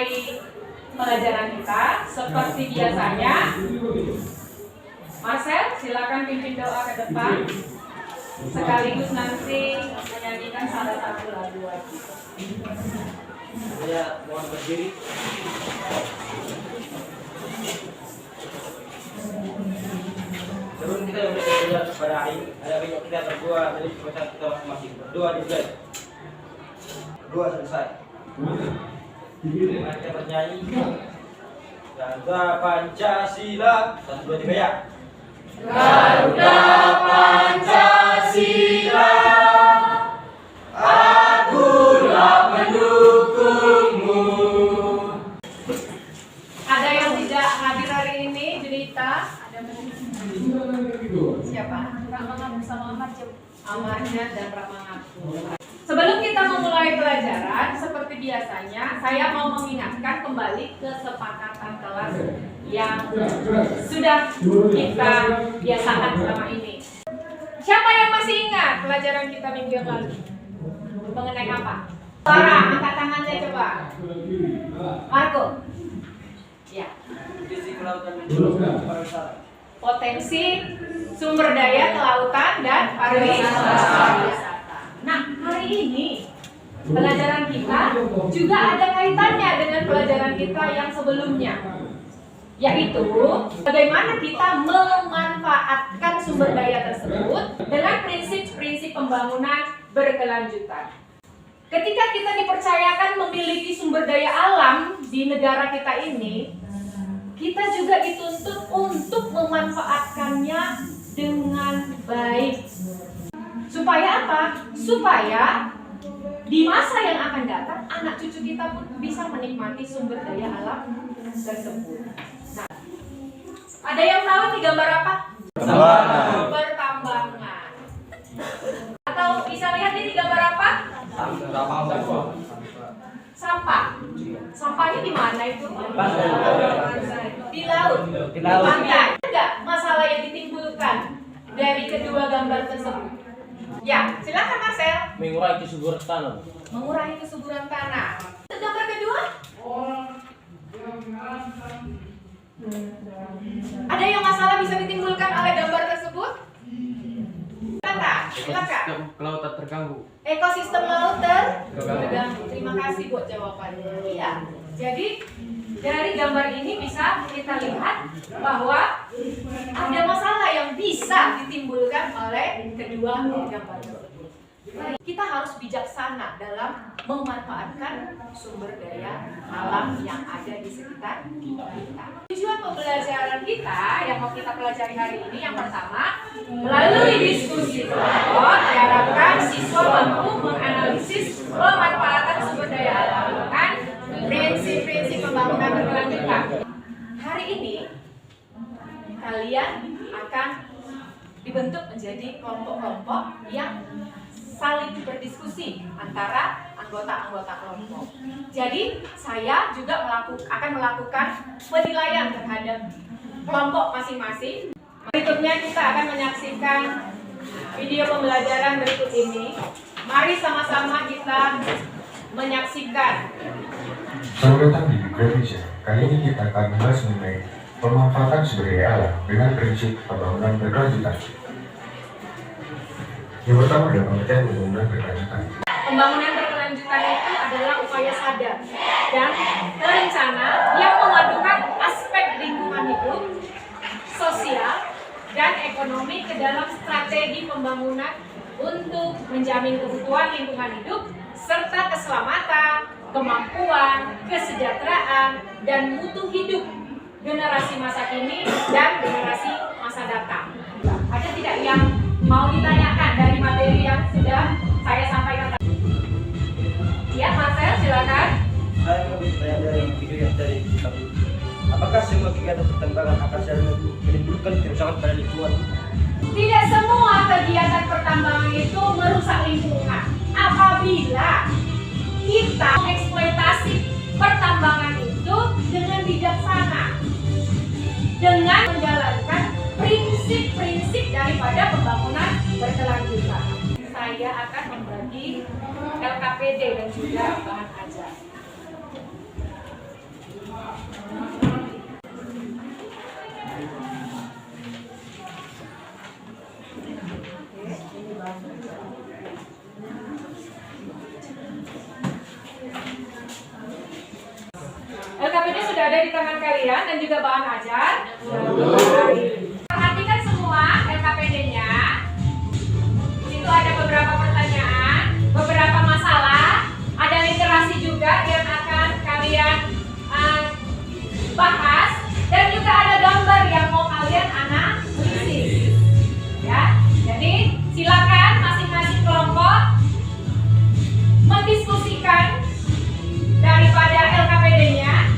memulai pelajaran kita seperti biasanya. Marcel, silakan pimpin doa ke depan. Sekaligus nanti menyanyikan salah satu lagu lagi. Saya mohon berdiri. Sebelum kita berdoa kepada hari, ada banyak kita berdoa dari kepada kita masing-masing. Berdoa dimulai. Berdoa selesai. Mari kita bernyanyi. Garuda Pancasila, 1, 2, 3 ya. Garuda Pancasila, akulah pendukungmu. Ada yang tidak hadir hari ini, Junita? Ada siapa? Ramanga bersama Amarnya dan Ramangaku. Sebelum kita memulai pelajaran, seperti biasanya, saya mau mengingatkan kembali kesepakatan kelas yang sudah kita biasakan selama ini. Siapa yang masih ingat pelajaran kita minggu yang lalu? Mengenai apa? Sarah, angkat tangannya coba. Marco. Ya. Potensi sumber daya kelautan dan pariwisata. Nah, hari ini pelajaran kita juga ada kaitannya dengan pelajaran kita yang sebelumnya, yaitu bagaimana kita memanfaatkan sumber daya tersebut dengan prinsip-prinsip pembangunan berkelanjutan. Ketika kita dipercayakan memiliki sumber daya alam di negara kita ini, kita juga dituntut untuk memanfaatkannya dengan baik. Supaya apa? Supaya di masa yang akan datang, anak cucu kita pun bisa menikmati sumber daya alam tersebut. Nah, ada yang tahu di gambar apa? Pertambangan. Atau bisa lihat ini gambar apa? Sampah. Sampahnya di mana itu? Di laut. Di pantai. Enggak masalah yang ditimbulkan dari kedua gambar tersebut. Ya, silakan Marcel. Mengurangi kesuburan tanah. Mengurangi kesuburan tanah. Gambar kedua? Ada yang masalah bisa ditimbulkan oleh gambar tersebut? Silakan. Kelautan terganggu. Ekosistem laut terganggu. Terima kasih buat jawabannya. Iya. Jadi dari gambar ini bisa kita lihat bahwa ada masalah yang bisa ditimbulkan oleh kedua gambar tersebut. Kita harus bijaksana dalam memanfaatkan sumber daya alam yang ada di sekitar kita. Tujuan pembelajaran kita yang mau kita pelajari hari ini yang pertama, melalui diskusi kelompok diharapkan siswa mampu menganalisis pemanfaatan sumber daya alam dengan prinsip-prinsip pembangunan berkelanjutan. Hari ini kalian akan dibentuk menjadi kelompok-kelompok yang saling berdiskusi antara anggota-anggota kelompok. Jadi saya juga akan melakukan penilaian terhadap kelompok masing-masing. Berikutnya kita akan menyaksikan video pembelajaran berikut ini. Mari sama-sama kita menyaksikan. Selamat datang di Indonesia. Kali ini kita akan membahas mengenai pemanfaatan sumber daya alam dengan prinsip pembangunan berkelanjutan. Yang pertama adalah pengertian pembangunan berkelanjutan. Pembangunan berkelanjutan itu adalah upaya sadar dan terencana yang memadukan aspek lingkungan hidup, sosial, dan ekonomi ke dalam strategi pembangunan untuk menjamin kebutuhan lingkungan hidup serta keselamatan, kemampuan, kesejahteraan, dan mutu hidup generasi masa kini dan generasi masa datang. Ada tidak yang mau ditanyakan dari materi yang sudah saya sampaikan tadi? Ya, Marcel, silakan. Saya mau bertanya dari video yang tadi. Apakah semua kegiatan pertambangan akan selalu menimbulkan kerusakan pada lingkungan? Tidak semua kegiatan pertambangan itu merusak lingkungan. Apabila kita eksploitasi pertambangan itu dengan bijaksana, dengan menjalankan prinsip-prinsip daripada pembangunan berkelanjutan. Saya akan membagi LKPD dan juga bahan ajar. LKPD sudah ada di tangan kalian dan juga bahan ajar. Perhatikan semua LKPD-nya. Di situ ada beberapa pertanyaan, beberapa masalah, ada literasi juga yang akan kalian bahas, dan juga ada gambar yang mau kalian analisis. Ya, jadi silakan masing-masing kelompok mendiskusikan daripada LKPD-nya.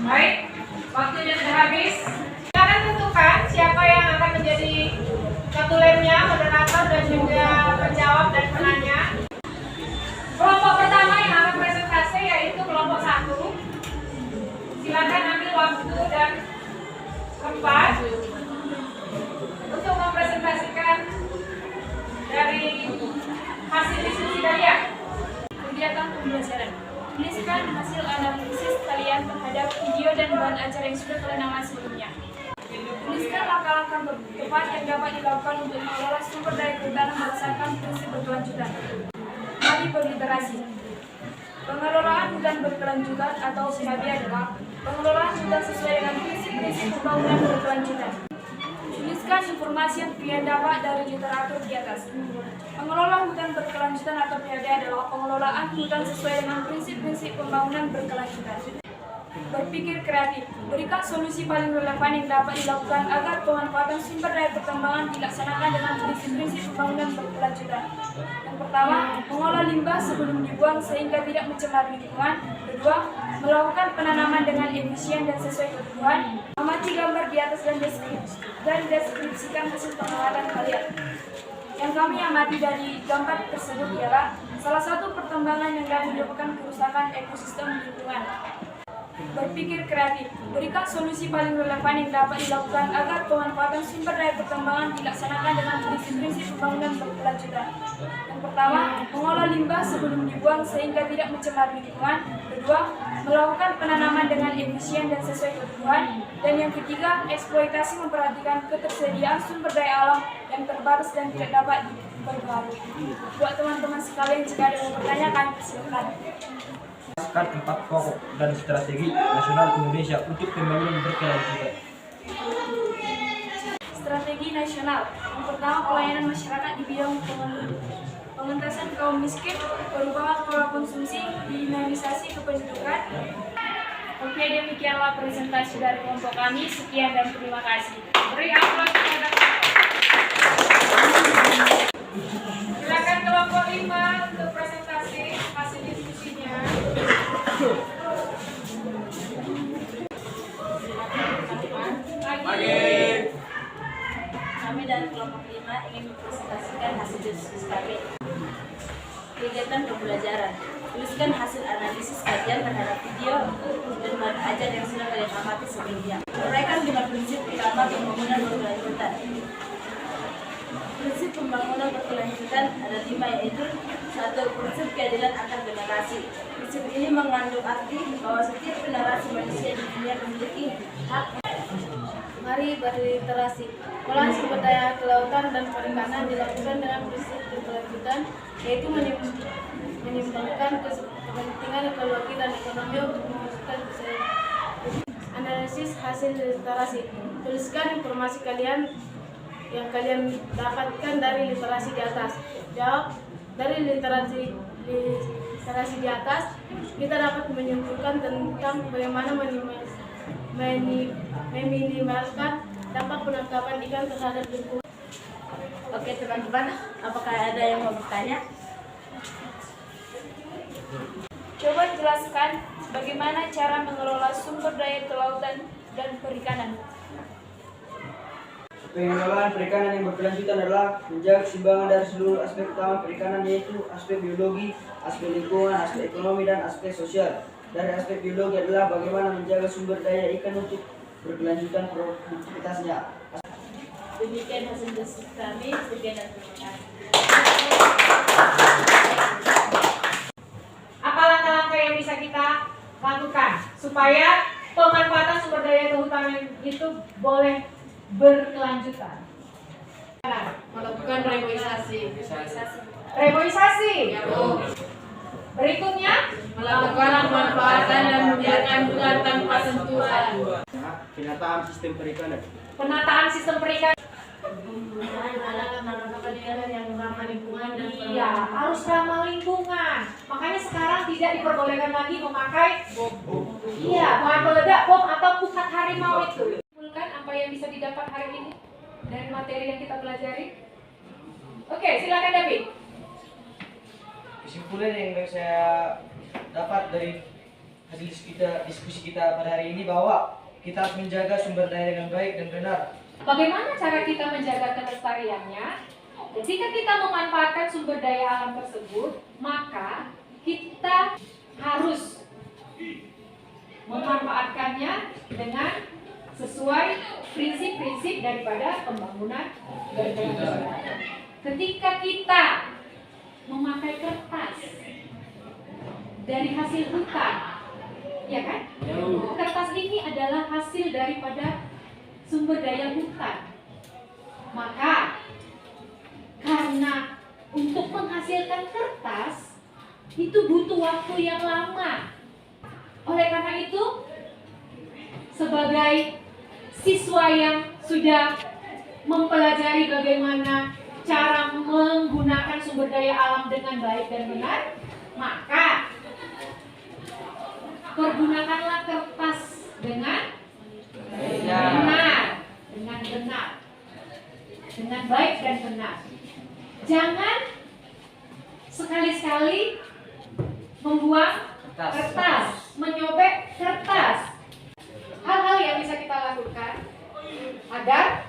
Baik, waktunya sudah habis. Silakan tentukan siapa yang akan menjadi ketulennya, moderator dan juga penjawab dan penanya. Kelompok pertama yang akan presentasi yaitu kelompok 1. Silakan ambil waktu dan tempat untuk mempresentasikan dari hasil diskusi kalian. Kegiatan pembelajaran. Tuliskan hasil analisis kalian terhadap video dan bahan ajar yang sudah kalian amati sebelumnya. Tuliskan langkah-langkah tepat yang dapat dilakukan untuk mengelola sumber daya kehutanan berdasarkan prinsip berkelanjutan. Mari berliterasi. Pengelolaan hutan berkelanjutan atau PHB adalah pengelolaan hutan sesuai dengan prinsip-prinsip pembangunan berkelanjutan. Tuliskan informasi yang kalian dapat dari literatur di atas. Pengelola hutan berkelanjutan atau PHB adalah pengelolaan hutan sesuai dengan prinsip-prinsip pembangunan berkelanjutan. Berpikir kreatif, berikan solusi paling relevan yang dapat dilakukan agar pemanfaatan sumber daya pertambangan dilaksanakan dengan prinsip-prinsip pembangunan berkelanjutan. Yang pertama, mengolah limbah sebelum dibuang sehingga tidak mencemari lingkungan. Kedua, melakukan penanaman dengan efisien dan sesuai kebutuhan. Amati gambar di atas dan deskripsikan hasil pengamatan kalian. Yang kami amati dari gambar tersebut ialah salah satu pertambangan yang dapat menyebabkan kerusakan ekosistem lingkungan. Berpikir kreatif, berikan solusi paling relevan yang dapat dilakukan agar pemanfaatan sumber daya pertambangan dilaksanakan dengan prinsip-prinsip pembangunan berkelanjutan. Yang pertama, mengolah limbah sebelum dibuang sehingga tidak mencemari lingkungan. Kedua, melakukan penanaman dengan efisien dan sesuai kebutuhan. Dan yang ketiga, eksploitasi memperhatikan ketersediaan sumber daya alam yang terbatas dan tidak dapat diperbarui. Buat teman-teman sekalian, jika ada yang bertanya, silakan. Jelaskan 4 pokok dan strategi nasional Indonesia untuk pembangunan berkelanjutan. Strategi nasional. Yang pertama, pelayanan masyarakat di bidang pengentasan kaum miskin, perubahan pola konsumsi, dinamisasi kependudukan. Oke, demikianlah presentasi dari kelompok kami. Sekian dan terima kasih. Beri aplaus kepada silakan kelompok 5 untuk presentasi hasil diskusinya. Kami dari kelompok 5 ingin mempresentasikan hasil diskusi kami. Kegiatan pembelajaran. Tuliskan hasil analisis kajian terhadap video dan bahan ajar yang sudah kalian amati sebelumnya. Uraikan 5 prinsip utama pembangunan berkelanjutan. Prinsip pembangunan berkelanjutan ada 5, yaitu 1. Prinsip keadilan antar generasi. Prinsip ini mengandung arti bahwa setiap generasi manusia di dunia memiliki hak. Mari berliterasi. Pengolahan sumber daya kelautan dan perikanan dilakukan dengan prinsip berkelanjutan, yaitu menyimbangkan kepentingan ekologi dan ekonomi untuk mewujudkan kesejahteraan. Analisis hasil literasi. Tuliskan informasi yang kalian dapatkan dari literasi di atas. Jawab. Dari literasi di atas, kita dapat menyimpulkan tentang bagaimana meminimalkan dampak penangkapan ikan terhadap lingkungan. Oke teman-teman, apakah ada yang mau bertanya? Coba jelaskan bagaimana cara mengelola sumber daya kelautan dan perikanan. Pengelolaan perikanan yang berkelanjutan adalah menjaga keseimbangan dari seluruh aspek utama perikanan, yaitu aspek biologi, aspek lingkungan, aspek ekonomi, dan aspek sosial. Dari aspek biologi adalah bagaimana menjaga sumber daya ikan untuk berkelanjutan produktivitasnya. Demikian hasil diskusi kami. Sekian dan terima kasih. Apa langkah-langkah yang bisa kita lakukan supaya pemanfaatan sumber daya kehutanan itu boleh berkelanjutan? Melakukan reboisasi. Reboisasi. Berikutnya, Melakukan pemanfaatan dan membiarkan hutan tanpa sentuhan. Penataan sistem perikanan. penataan sistem perikanan. Penggunaan alat perikanan yang ramah lingkungan dan Iya, harus ramah lingkungan. Makanya sekarang tidak diperbolehkan lagi memakai iya, bahan peledak, bom atau pukat harimau itu. Simpulkan apa yang bisa didapat hari ini dari materi yang kita pelajari. Oke, silakan David. Kesimpulan yang saya dapat dari hasil diskusi kita pada hari ini bahwa kita harus menjaga sumber daya dengan baik dan benar. Bagaimana cara kita menjaga kelestariannya? Jika kita memanfaatkan sumber daya alam tersebut, maka kita harus memanfaatkannya dengan sesuai prinsip-prinsip daripada pembangunan berkelanjutan. Ketika kita memakai kertas dari hasil hutan, ya kan? Kertas ini adalah hasil daripada sumber daya hutan. Maka karena untuk menghasilkan kertas itu butuh waktu yang lama. Oleh karena itu, sebagai siswa yang sudah mempelajari bagaimana cara menggunakan sumber daya alam dengan baik dan benar, maka pergunakanlah kertas dengan benar, dengan baik dan benar. Jangan sekali-sekali membuang kertas, menyobek kertas. Hal-hal yang bisa kita lakukan agar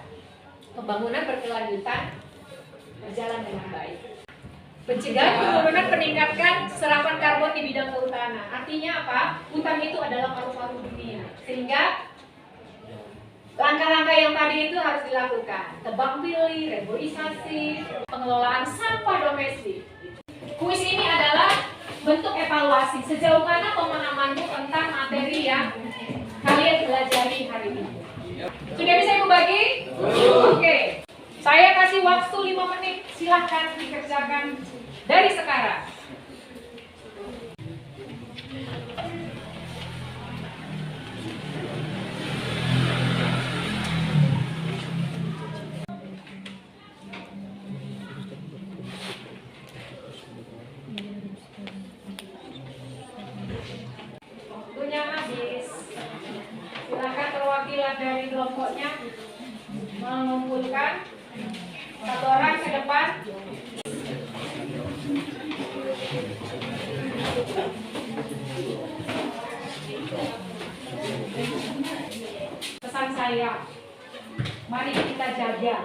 pembangunan berkelanjutan berjalan dengan baik. Pencegahan kerumunan meningkatkan serapan karbon di bidang kehutanan. Artinya apa? Hutan itu adalah paru-paru dunia. Sehingga langkah-langkah yang tadi itu harus dilakukan. Tebang pilih, reboisasi, pengelolaan sampah domestik. Kuis ini adalah bentuk evaluasi sejauh mana pemahamanmu tentang materi yang kalian pelajari hari ini. Sudah bisa Ibu bagi? Oke. Saya kasih waktu 5 menit. Silahkan dikerjakan dari sekarang. Waktunya habis. Silakan perwakilan dari kelompoknya mengumpulkan satu orang ke depan. Pesan saya, mari kita jaga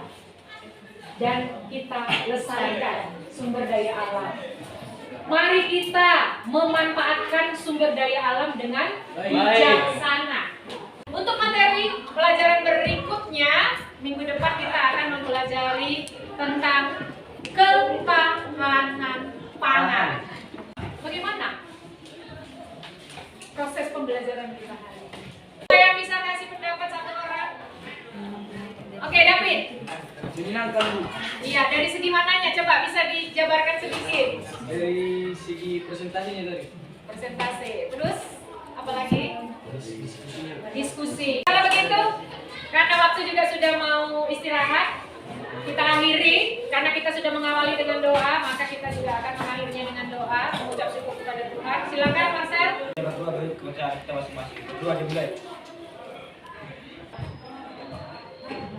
dan kita lestarikan sumber daya alam. Mari kita memanfaatkan sumber daya alam dengan bijaksana. Untuk materi pelajaran berikutnya, minggu depan kita akan mempelajari tentang ketahanan pangan. Bagaimana proses pembelajaran kita hari ini? Saya bisa kasih pendapat satu orang? Oke, David. Iya, dari segi mananya? Coba bisa dijabarkan sedikit. Dari segi presentasinya tadi. Presentasi. Terus apa lagi? Diskusi. Kalau begitu, karena waktu juga sudah mau istirahat, kita akhiri. Karena kita sudah mengawali dengan doa, maka kita juga akan mengakhirinya dengan doa, mengucap syukur kepada Tuhan. Silakan, Marcel. Berdua beri kepercayaan kita masing-masing. Berdua dimulai.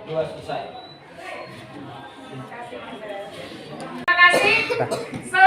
Dua selesai. Terima kasih. kata.